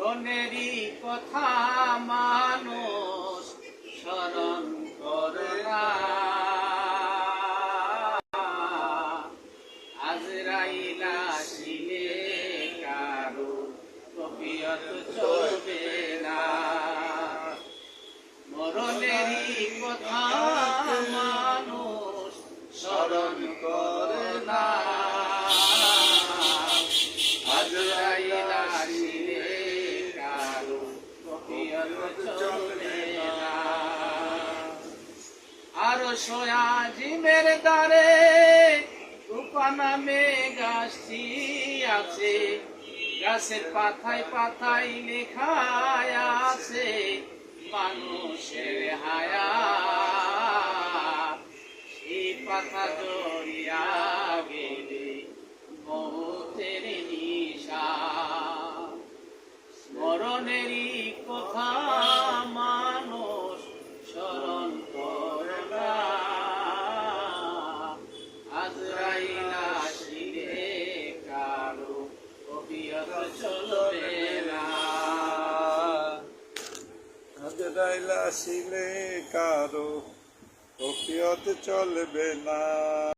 মরণেরই কথা মানুষ স্মরণ করে না। আজরাইল আসিলে কারো কফিয়ত চলবে না। মরণেরই কথা মানুষ স্মরণ করে না। আজরাইল আসিলে কারো কফিয়ত চলবে না। আর সয়াজিমের দ্বারে রূপা নামে গাছটি আছে, গাছের পাতায় পাতায় লেখা আছে মানুষের হায়াত। এই পাতা জড়িয়া গেলে মৌতের নিশান। মরণেরই কথা মানুষ স্মরণ করে না। আজরাইল আসিলে কারো কফিয়ত চলবে না। আজরাইল আসিলে কারো কফিয়ত চলবে না।